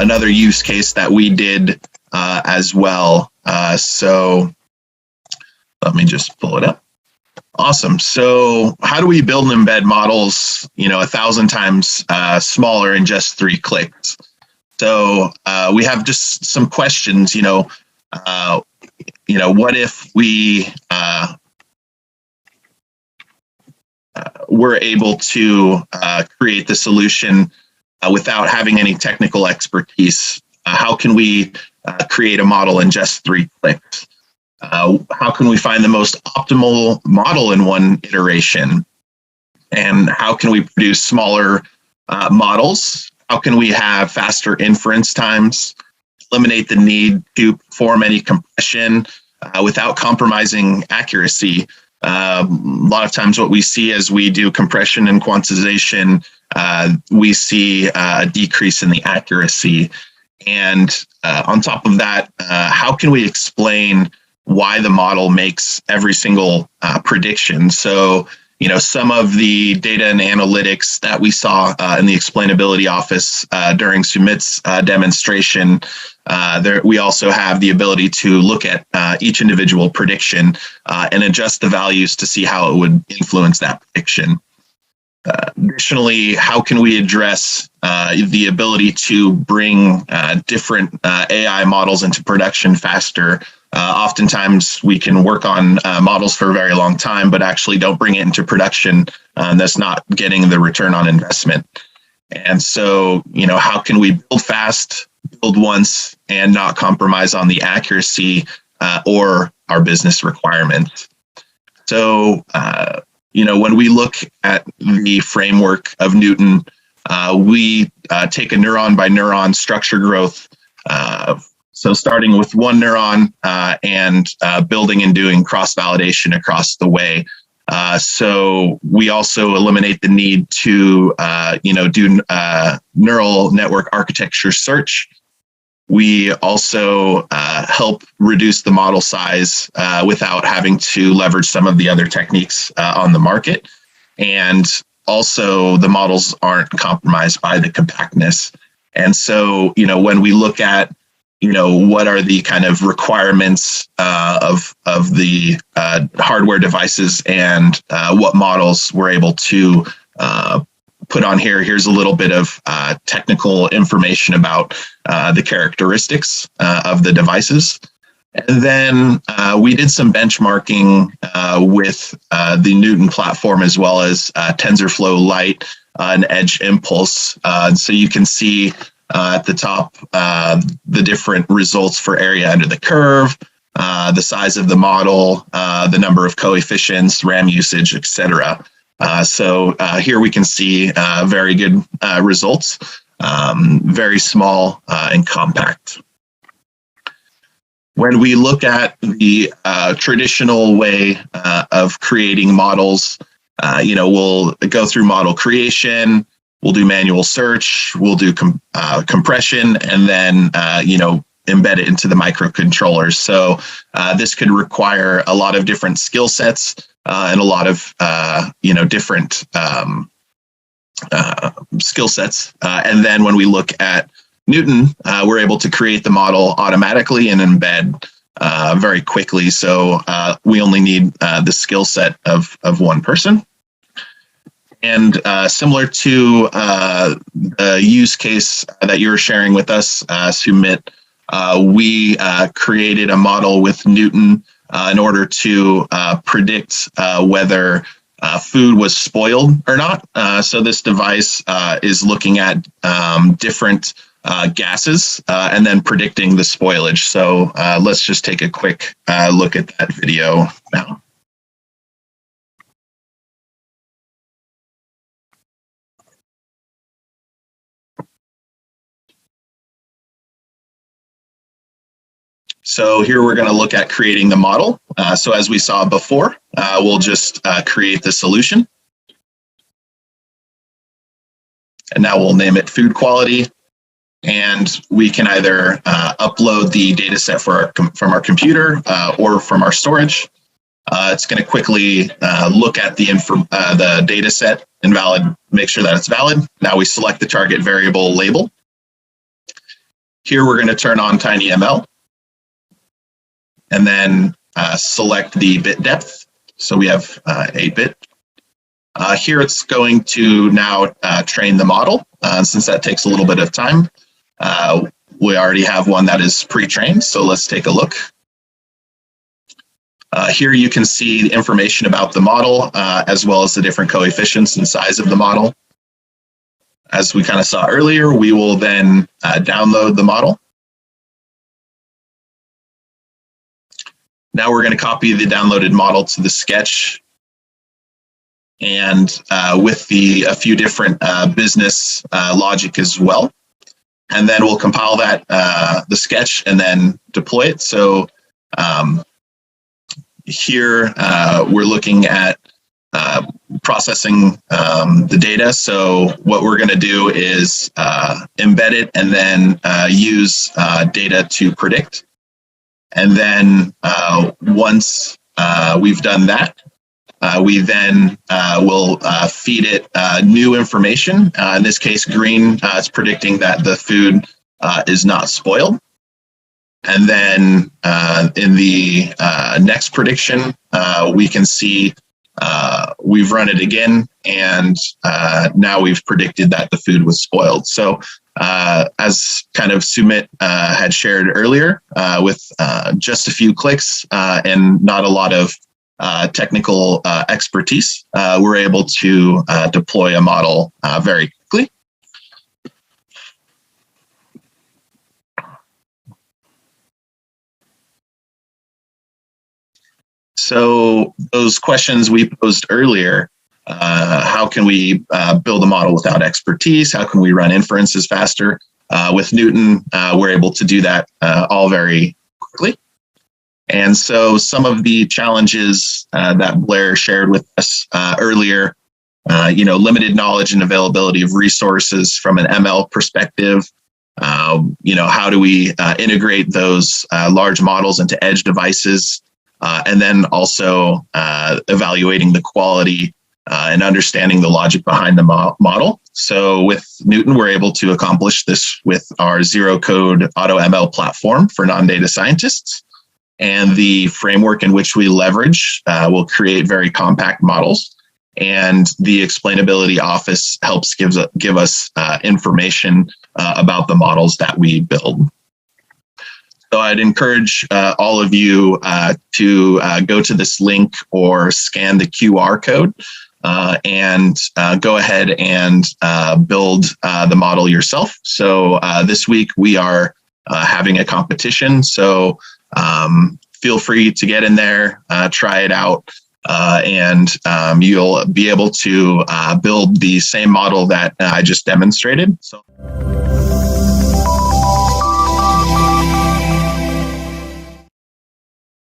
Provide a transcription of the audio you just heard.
another use case that we did as well. So let me just pull it up. Awesome. So how do we build and embed models, 1,000 times smaller in just 3 clicks? So we have just some questions, what if we were able to create the solution without having any technical expertise? How can we create a model in just 3 clicks? How can we find the most optimal model in one iteration? And how can we produce smaller models? How can we have faster inference times, eliminate the need to perform any compression without compromising accuracy? A lot of times what we see as we do compression and quantization, we see a decrease in the accuracy. And on top of that, how can we explain why the model makes every single prediction? So, some of the data and analytics that we saw in the explainability office during Sumit's demonstration, we also have the ability to look at each individual prediction and adjust the values to see how it would influence that prediction. Additionally, how can we address the ability to bring different AI models into production faster? Oftentimes we can work on models for a very long time, but actually don't bring it into production. That's not getting the return on investment. And so, how can we build fast, build once, and not compromise on the accuracy or our business requirements? So, when we look at the framework of Neuton, we take a neuron by neuron structure growth. So starting with one neuron and building and doing cross-validation across the way. So we also eliminate the need to, do neural network architecture search. We also help reduce the model size without having to leverage some of the other techniques on the market. And also the models aren't compromised by the compactness. And so, when we look at what are the kind of requirements of the hardware devices and what models we're able to put on here. Here's a little bit of technical information about the characteristics of the devices. And then we did some benchmarking with the Neuton platform as well as TensorFlow Lite and Edge Impulse. So you can see at the top, the different results for area under the curve, the size of the model, the number of coefficients, RAM usage, etc. So here we can see very good results, very small and compact. When we look at the traditional way of creating models, we'll go through model creation. We'll do manual search, we'll do compression, and then, embed it into the microcontrollers. So this could require a lot of different skill sets and a lot of, different skill sets. And then when we look at Neuton, we're able to create the model automatically and embed very quickly. So we only need the skill set of one person. And similar to the use case that you were sharing with us, Sumit, we created a model with Neuton in order to predict whether food was spoiled or not. So this device is looking at different gases and then predicting the spoilage. So let's just take a quick look at that video now. So here we're going to look at creating the model. So as we saw before, we'll just create the solution. And now we'll name it food quality. And we can either upload the data set from our computer or from our storage. It's going to quickly look at the data set and make sure that it's valid. Now we select the target variable label. Here we're going to turn on TinyML and then select the bit depth. So we have 8-bit. Here it's going to now train the model. Since that takes a little bit of time, we already have one that is pre-trained. So let's take a look. Here you can see the information about the model, as well as the different coefficients and size of the model. As we kind of saw earlier, we will then download the model. Now we're going to copy the downloaded model to the sketch, and with a few different business logic as well. And then we'll compile that, the sketch, and then deploy it. So here we're looking at processing the data. So what we're going to do is embed it and then use data to predict. And then once we've done that, we then will feed it new information. In this case, green is predicting that the food is not spoiled. And then in the next prediction, we can see we've run it again, and now we've predicted that the food was spoiled. So as kind of Sumit had shared earlier, with just a few clicks and not a lot of technical expertise, we're able to deploy a model very quickly. So those questions we posed earlier, how can we build a model without expertise? How can we run inferences faster? With Neuton, we're able to do that all very quickly. And so some of the challenges that Blair shared with us earlier, limited knowledge and availability of resources from an ML perspective. How do we integrate those large models into edge devices? And then also evaluating the quality and understanding the logic behind the model. So with Neuton, we're able to accomplish this with our zero-code AutoML platform for non-data scientists. And the framework in which we leverage will create very compact models. And the explainability office helps give us information about the models that we build. So I'd encourage all of you to go to this link or scan the QR code and go ahead and build the model yourself. So this week we are having a competition. So feel free to get in there, try it out, and you'll be able to build the same model that I just demonstrated. So